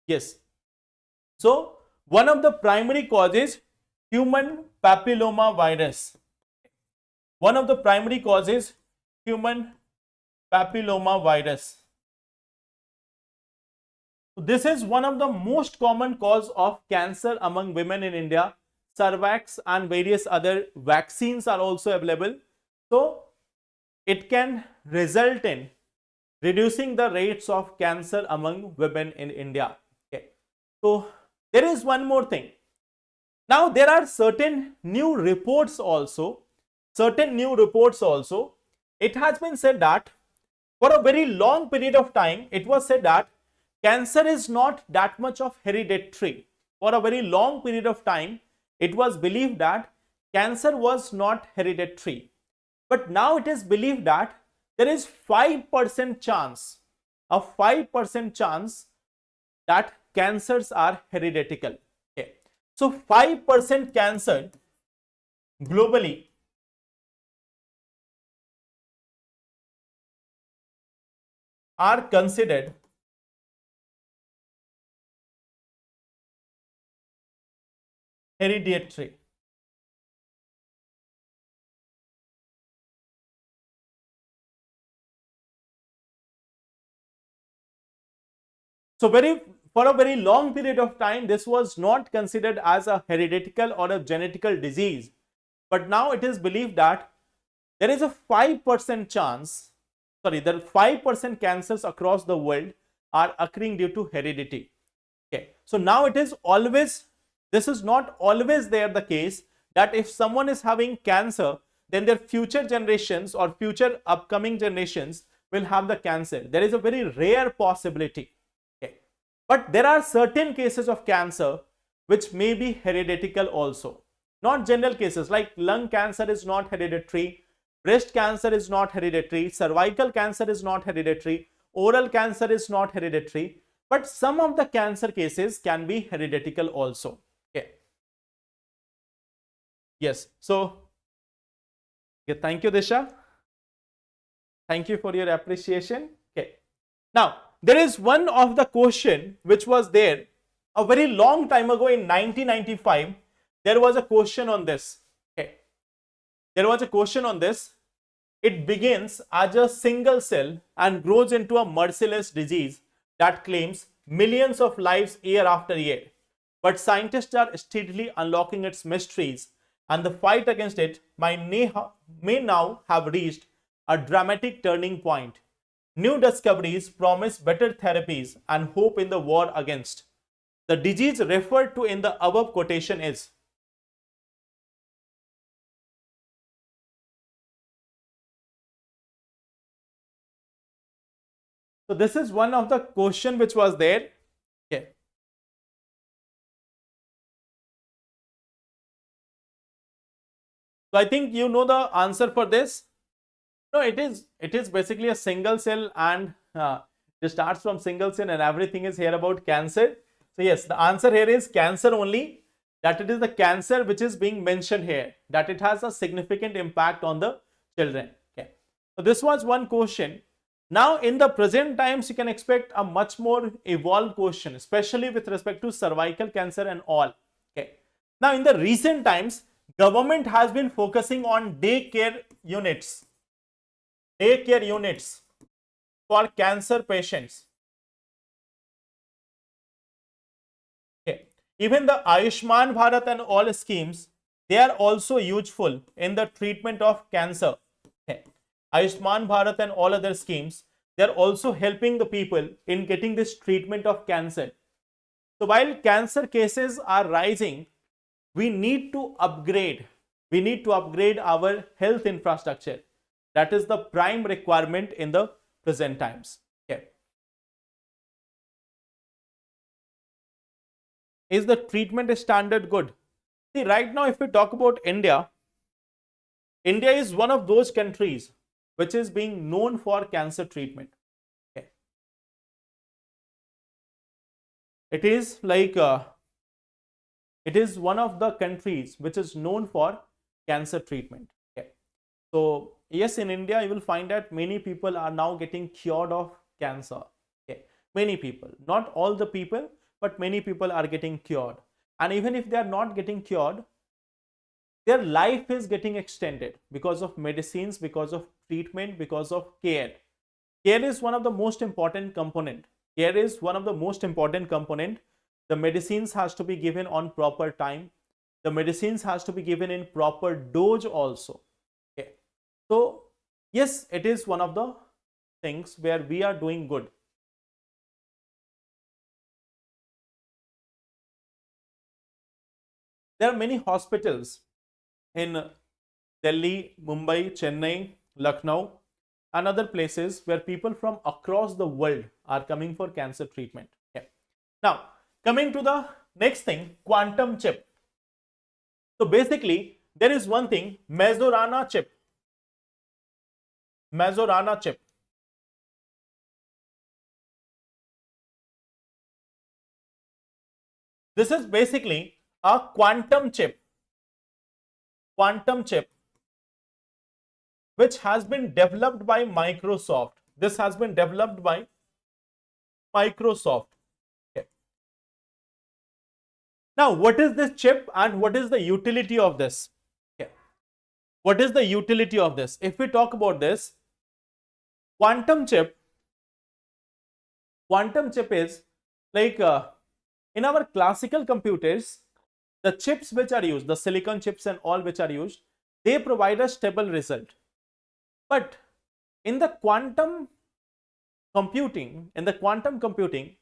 Yes. So, one of the primary causes, human papilloma virus. One of the primary causes, human papilloma virus. This is one of the most common cause of cancer among women in India. Cervax and various other vaccines are also available. So, it can result in reducing the rates of cancer among women in India. Okay. So, there is one more thing. Now, there are certain new reports also. It has been said that for a very long period of time, it was said that cancer is not that much of hereditary. For a very long period of time, it was believed that cancer was not hereditary. But now it is believed that there is 5% chance, a 5% chance that cancers are hereditary. Okay. So 5% cancer globally are considered hereditary. So for a very long period of time, this was not considered as a hereditary or a genetical disease. But now it is believed that there is a 5% chance, there are 5% cancers across the world are occurring due to heredity. Okay. So now it is always, this is not always there the case that if someone is having cancer, then their future generations or future upcoming generations will have the cancer. There is a very rare possibility. Okay. But there are certain cases of cancer which may be hereditary also. Not general cases, like lung cancer is not hereditary, breast cancer is not hereditary, cervical cancer is not hereditary, oral cancer is not hereditary, but some of the cancer cases can be hereditary also. Okay. Yes. So, okay, thank you, Disha. Thank you for your appreciation. Okay. Now, there is one of the question which was there a very long time ago in 1995. There was a question on this. Okay. There was a question on this. It begins as a single cell and grows into a merciless disease that claims millions of lives year after year. But scientists are steadily unlocking its mysteries, and the fight against it may now have reached a dramatic turning point. New discoveries promise better therapies and hope in the war against. The disease referred to in the above quotation is. So this is one of the question which was there. Okay. So I think you know the answer for this. No, it is basically a single cell, and it starts from single cell, and everything is here about cancer. So yes, the answer here is cancer only. That it is the cancer which is being mentioned here, that it has a significant impact on the children. Okay. So this was one question. Now in the present times, you can expect a much more evolved question, especially with respect to cervical cancer and all. Okay. Now in the recent times, government has been focusing on daycare units for cancer patients. Okay. Even the Ayushman Bharat and all schemes, they are also useful in the treatment of cancer. Okay. Ayushman Bharat and all other schemes, they are also helping the people in getting this treatment of cancer. So while cancer cases are rising, we need to upgrade our health infrastructure. That is the prime requirement in the present times. Okay. Is the treatment standard good? See, right now, if we talk about India, India is one of those countries which is being known for cancer treatment. Okay. It is like it is one of the countries which is known for cancer treatment. Okay. So yes, in India, you will find that many people are now getting cured of cancer. Okay. Many people, not all the people, but many people are getting cured. And even if they are not getting cured, their life is getting extended because of medicines, because of treatment, because of care. Care is one of the most important component. Care is one of the most important component. The medicines has to be given on proper time. The medicines has to be given in proper dose also. Okay. So yes, it is one of the things where we are doing good. There are many hospitals in Delhi, Mumbai, Chennai, Lucknow, and other places where people from across the world are coming for cancer treatment. Okay. Now, coming to the next thing, quantum chip. So basically, there is one thing, Majorana chip. Majorana chip. This is basically a quantum chip. Quantum chip which has been developed by Microsoft. This has been developed by Microsoft. Okay. Now, what is this chip and what is the utility of this? Okay. What is the utility of this? If we talk about this, quantum chip is like in our classical computers, the chips which are used, the silicon chips and all which are used, they provide a stable result. But in the quantum computing,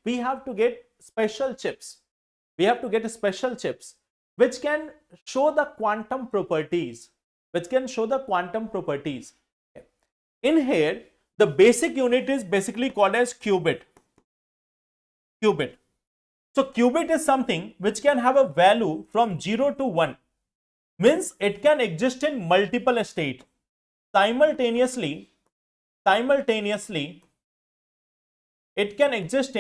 we have to get special chips. We have to get special chips which can show the quantum properties. In here, the basic unit is basically called as qubit. So qubit is something which can have a value from 0 to 1. Means it can exist in multiple states. Simultaneously, it can exist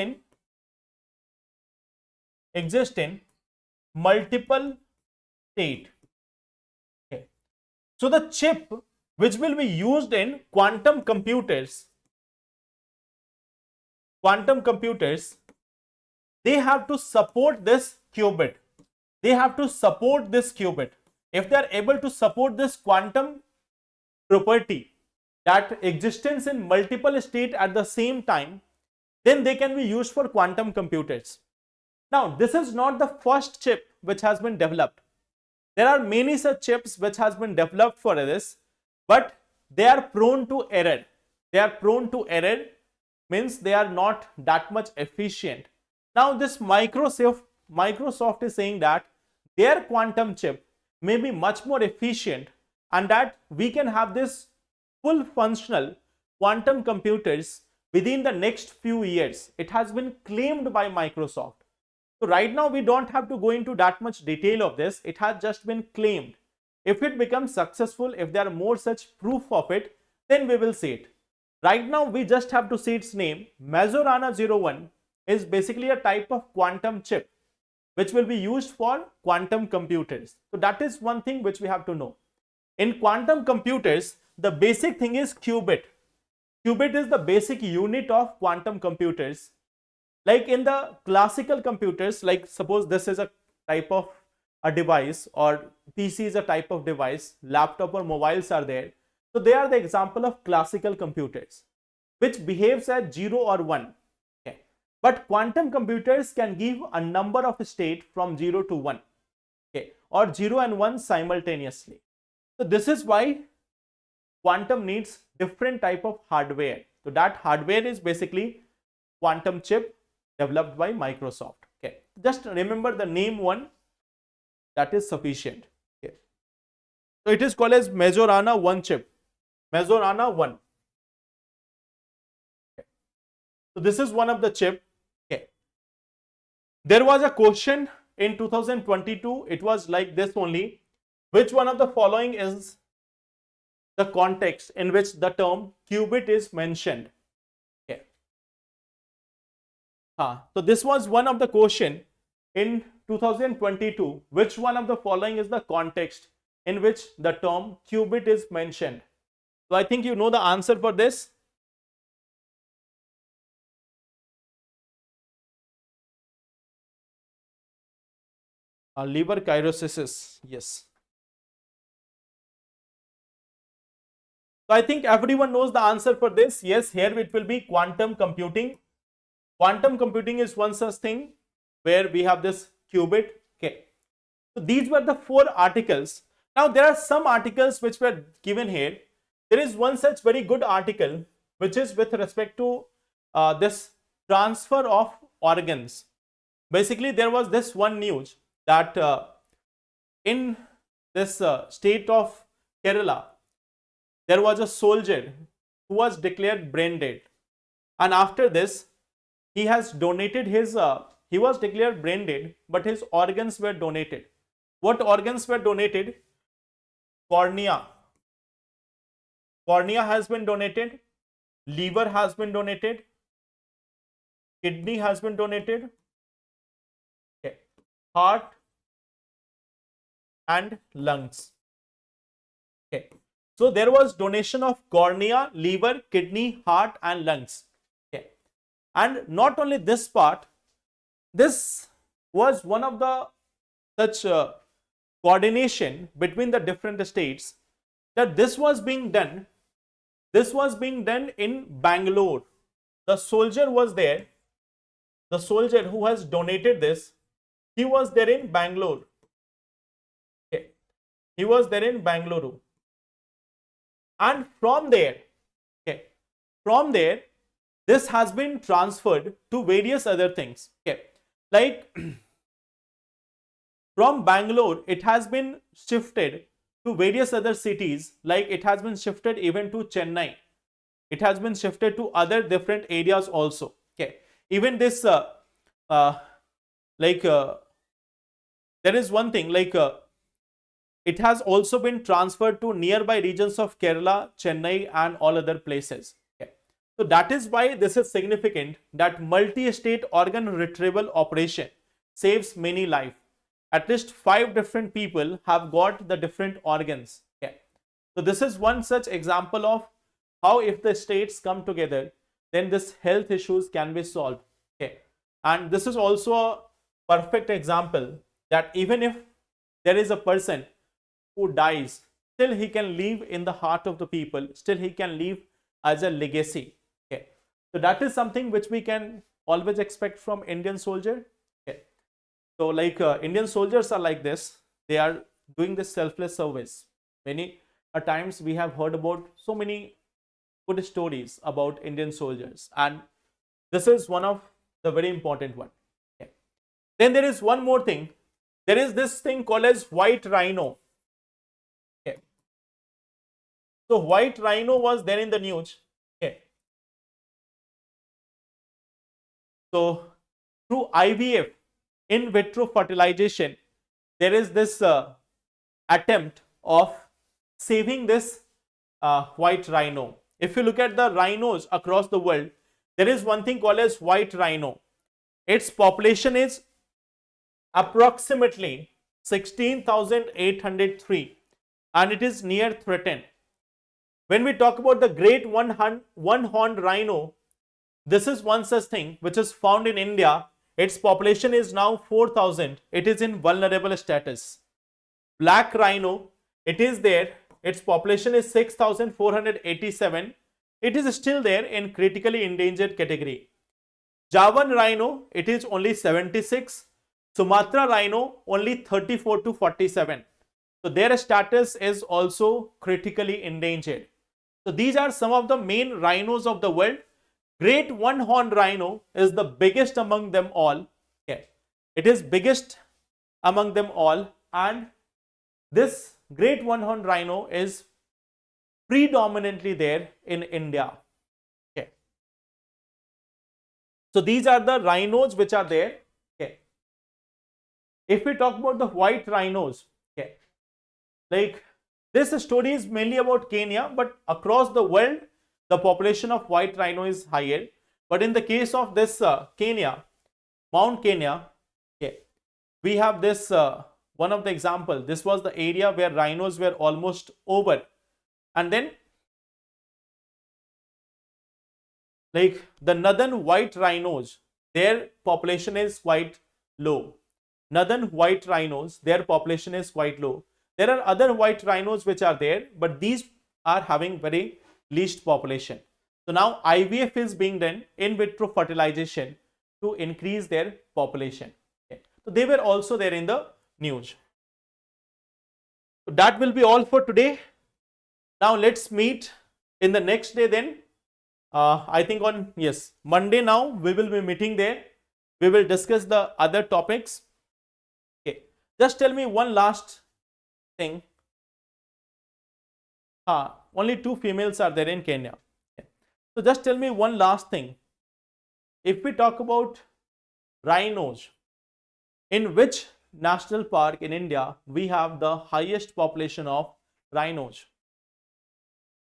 in multiple state. Okay. So the chip which will be used in quantum computers, they have to support this qubit. If they are able to support this quantum property, that existence in multiple state at the same time, then they can be used for quantum computers. Now, this is not the first chip which has been developed. There are many such chips which has been developed for this, but they are prone to error. Means they are not that much efficient. Now, this Microsoft is saying that their quantum chip may be much more efficient and that we can have this full functional quantum computers within the next few years. It has been claimed by Microsoft. So right now we don't have to go into that much detail of this. It has just been claimed. If it becomes successful, if there are more such proof of it, then we will see it. Right now, we just have to see its name. Majorana 01 is basically a type of quantum chip which will be used for quantum computers. So that is one thing which we have to know. In quantum computers, the basic thing is qubit. Qubit is the basic unit of quantum computers. Like in the classical computers, like suppose this is a type of a device, or PC is a type of device, laptop or mobiles are there. So they are the example of classical computers which behaves as 0 or 1. Okay. But quantum computers can give a number of state from 0 to 1, okay, or 0 and 1 simultaneously. So this is why quantum needs different type of hardware. So that hardware is basically quantum chip developed by Microsoft. Okay. Just remember the name one, that is sufficient. Okay. So it is called as Majorana 1 chip. Majorana 1. Okay. So this is one of the chip. Okay. There was a question in 2022. It was like this only. Which one of the following is the context in which the term qubit is mentioned? Okay. So this was one of the question in 2022. Which one of the following is the context in which the term qubit is mentioned? So I think you know the answer for this. Liver cirrhosis. Yes. So I think everyone knows the answer for this. Yes, here it will be quantum computing. Quantum computing is one such thing where we have this qubit. Okay. So these were the 4 articles. Now there are some articles which were given here. There is one such very good article which is with respect to this transfer of organs. Basically, there was this one news that in this state of Kerala, there was a soldier who was declared brain dead, and after this he has donated his he was declared brain dead, but his organs were donated. What organs were donated? Cornea has been donated, liver has been donated, kidney has been donated, okay, heart and lungs. Okay. So there was donation of cornea, liver, kidney, heart and lungs. Okay. And not only this part, this was one of the such coordination between the different states, that this was being done in Bangalore. The soldier was there, the soldier who has donated this, he was there in Bangalore. Okay. He was there in Bangalore. And from there, okay, from there, this has been transferred to various other things. Okay. Like from Bangalore, it has been shifted to various other cities, like it has been shifted even to Chennai. It has been shifted to other different areas also. Okay. Even this, there is one thing like it has also been transferred to nearby regions of Kerala, Chennai and all other places. Okay. So that is why this is significant, that multi-state organ retrieval operation saves many lives. At least 5 different people have got the different organs. Okay. So this is one such example of how if the states come together, then this health issues can be solved. Okay. And this is also a perfect example that even if there is a person who dies, still he can live in the heart of the people, still he can live as a legacy. Okay. So that is something which we can always expect from Indian soldier. Okay. So like Indian soldiers are like this, they are doing this selfless service. Many a times we have heard about so many good stories about Indian soldiers, and this is one of the very important one. Okay. Then there is one more thing. There is this thing called as white rhino. Okay. So white rhino was there in the news. Okay. So through IVF, in vitro fertilization, there is this attempt of saving this white rhino. if you look at the rhinos across the world, there is one thing called as white rhino. Its population is approximately 16,803 and it is near threatened. When we talk about the great one-horned rhino, this is one such thing which is found in India. Its population is now 4,000. It is in vulnerable status. Black rhino, it is there. Its population is 6,487. It is still there in critically endangered category. Javan rhino, it is only 76. Sumatra rhino, only 34 to 47. So their status is also critically endangered. So these are some of the main rhinos of the world. Great one-horned rhino is the biggest among them all. Okay. It is biggest among them all, and this great one-horned rhino is predominantly there in India. Okay. So these are the rhinos which are there. Okay. If we talk about the white rhinos, okay, like this story is mainly about Kenya, but across the world, the population of white rhino is higher. But in the case of this Kenya, Mount Kenya, okay, we have this one of the example. This was the area where rhinos were almost over, and then like the northern white rhinos, their population is quite low. Northern white rhinos, their population is quite low. There are other white rhinos which are there, but these are having very least population. So now IVF is being done, in vitro fertilization, to increase their population. Okay. So they were also there in the news. So that will be all for today. Now let's meet in the next day then. I think on Monday now we will be meeting there. We will discuss the other topics. Okay. Just tell me one last thing. Only 2 females are there in Kenya. Okay. So just tell me one last thing. If we talk about rhinos, in which national park in India we have the highest population of rhinos?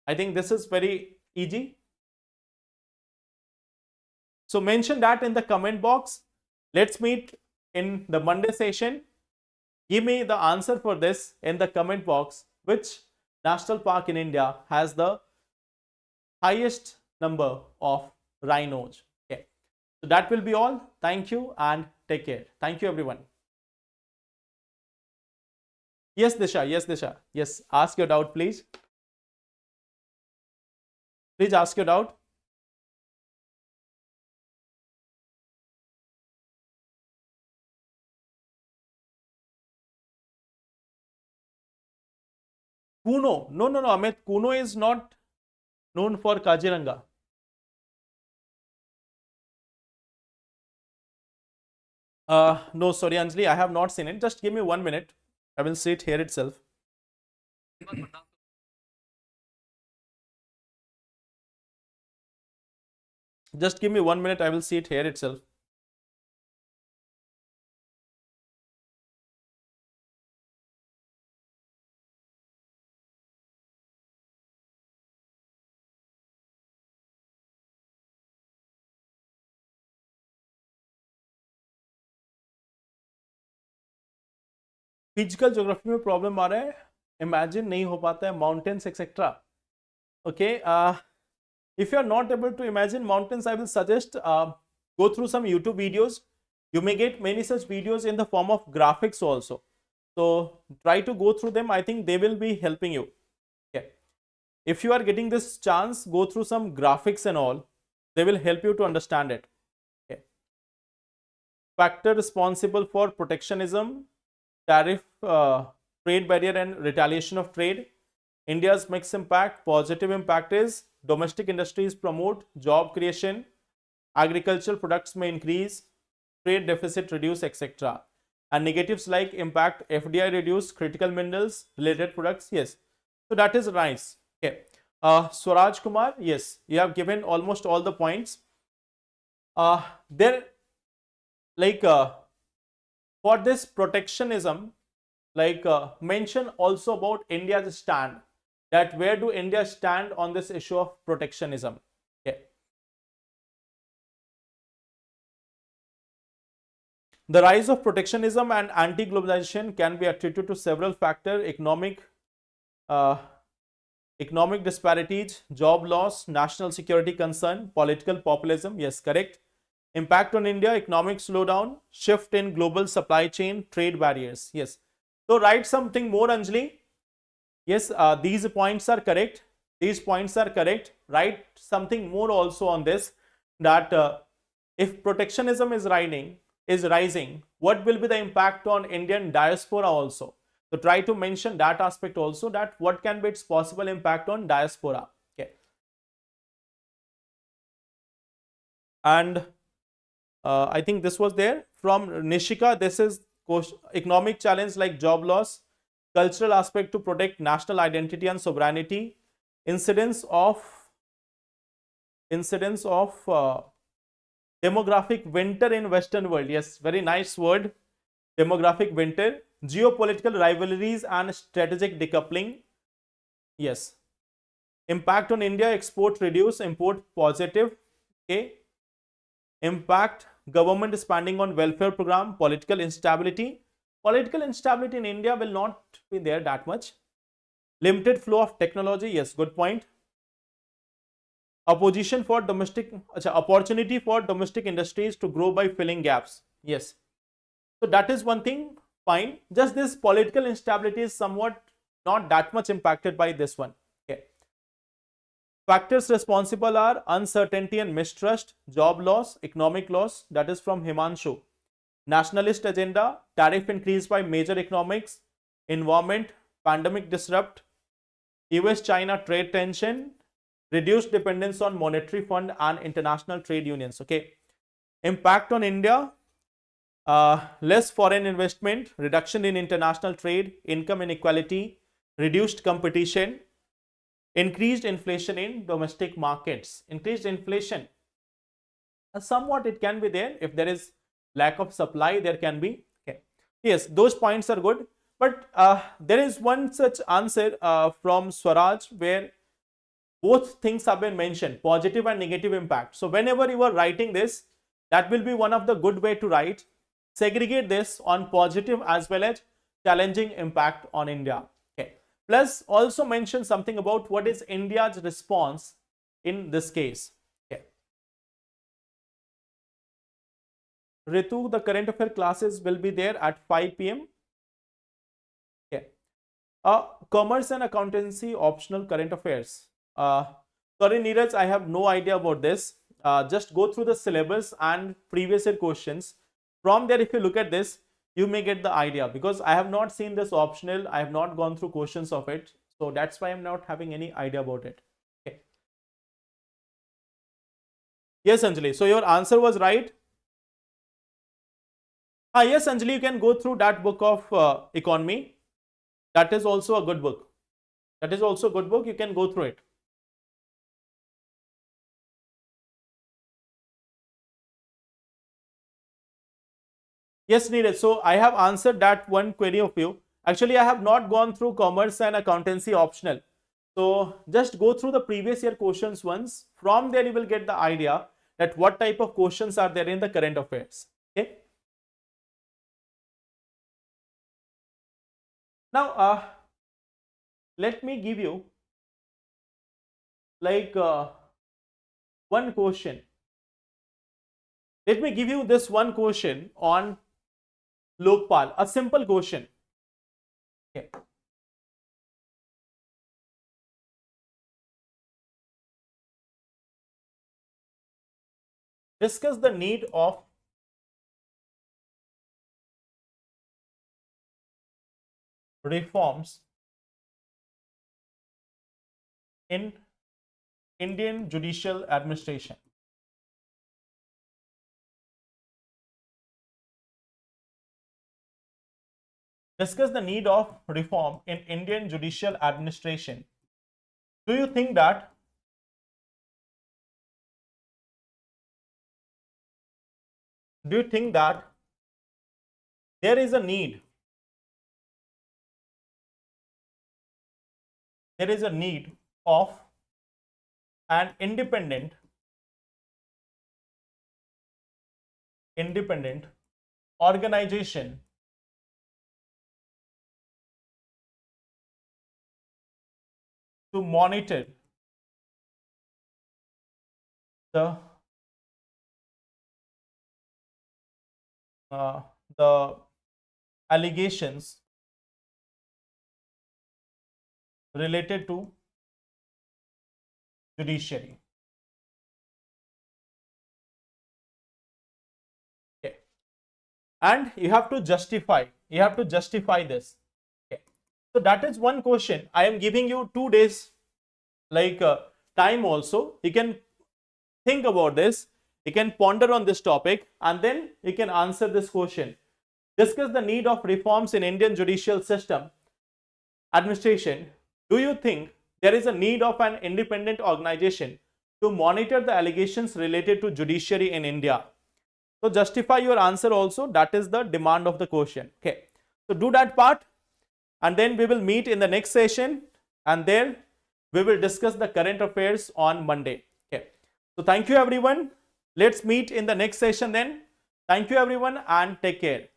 I think this is very easy. So mention that in the comment box. Let's meet in the Monday session. Give me the answer for this in the comment box. Which national park in India has the highest number of rhinos? Okay. So that will be all. Thank you and take care. Thank you everyone. Yes, Disha. Yes, Disha. Yes, ask your doubt, please. Please ask your doubt. Kuno. No, Amit. Kuno is not known for Kaziranga. No, sorry, Anjali. I have not seen it. Just give me 1 minute. I will see it here itself. Just give me 1 minute. I will see it here itself. Physical geography में problem आ रहा है, imagine नहीं हो पाता है, mountains etcetera. Okay, if you are not able to imagine mountains, I will suggest go through some YouTube videos. You may get many such videos in the form of graphics also. So try to go through them. I think they will be helping you. Okay. If you are getting this chance, go through some graphics and all. They will help you to understand it. Okay. Factor responsible for protectionism, tariff, trade barrier and retaliation of trade. India's mixed impact. Positive impact is domestic industries promote job creation, agricultural products may increase, trade deficit reduce, etc. And negatives like impact, FDI reduce, critical minerals, related products. Yes, so that is nice. Okay. Swaraj Kumar, yes, you have given almost all the points. There, like for this protectionism, like mention also about India's stand. that where do India stand on this issue of protectionism? Okay. The rise of protectionism and anti-globalization can be attributed to several factors: uh, economic disparities, job loss, national security concern, political populism. Yes, correct. Impact on India, economic slowdown, shift in global supply chain, trade barriers. Yes. So write something more, Anjali. Yes, these points are correct. These points are correct. Write something more also on this, that if protectionism is rising, what will be the impact on Indian diaspora also? So try to mention that aspect also, that what can be its possible impact on diaspora. Okay. And I think this was there from Nishika. This is economic challenge like job loss, cultural aspect to protect national identity and sovereignty, incidence of demographic winter in Western world. Yes, very nice word, demographic winter, geopolitical rivalries and strategic decoupling. Yes, impact on India, export reduce, import positive. Okay, impact government spending on welfare program, political instability. Political instability in India will not be there that much. Limited flow of technology. Yes, good point. Opposition for domestic, opportunity for domestic industries to grow by filling gaps. Yes. So that is one thing, fine. Just this political instability is somewhat not that much impacted by this one. Okay. Factors responsible are uncertainty and mistrust, job loss, economic loss. That is from Himanshu. Nationalist agenda, tariff increase by major economics, environment, pandemic disrupt, US-China trade tension, reduced dependence on monetary fund and international trade unions. Okay. Impact on India, less foreign investment, reduction in international trade, income inequality, reduced competition, increased inflation in domestic markets. Increased inflation, somewhat it can be there. If there is lack of supply, there can be. Okay. Yes, those points are good. But there is one such answer from Swaraj where both things have been mentioned, positive and negative impact. So whenever you are writing this, that will be one of the good way to write. Segregate this on positive as well as challenging impact on India. Okay. Plus also mention something about what is India's response in this case. Okay. Ritu, the current affair classes will be there at 5 p.m. Okay. Commerce and accountancy optional current affairs. Sorry, Neeraj, I have no idea about this. Just go through the syllabus and previous year questions. From there, if you look at this, you may get the idea, because I have not seen this optional. I have not gone through questions of it. So that's why I'm not having any idea about it. Okay. Yes, Anjali. So your answer was right. Yes, Anjali, you can go through that book of economy. That is also a good book. That is also a good book. You can go through it. Yes, Neeraj. So I have answered that one query of you. Actually, I have not gone through commerce and accountancy optional. So just go through the previous year questions once. From there, you will get the idea that what type of questions are there in the current affairs. Okay. Now, let me give you like one question. Let me give you this one question on Lokpal, a simple question. Okay. Discuss the need of reforms in Indian judicial administration. Discuss the need of reform in Indian judicial administration. Do you think that there is a need there is a need of an independent organization to monitor the allegations related to judiciary. Okay. And you have to justify this. Okay. So that is one question. I am giving you 2 days time also. You can think about this, you can ponder on this topic, and then you can answer this question. Discuss the need of reforms in Indian judicial system administration. Do you think there is a need of an independent organization to monitor the allegations related to judiciary in India? So justify your answer also. That is the demand of the question. Okay. So do that part, and then we will meet in the next session, and there we will discuss the current affairs on Monday. Okay. So thank you everyone. Let's meet in the next session then. Thank you everyone and take care.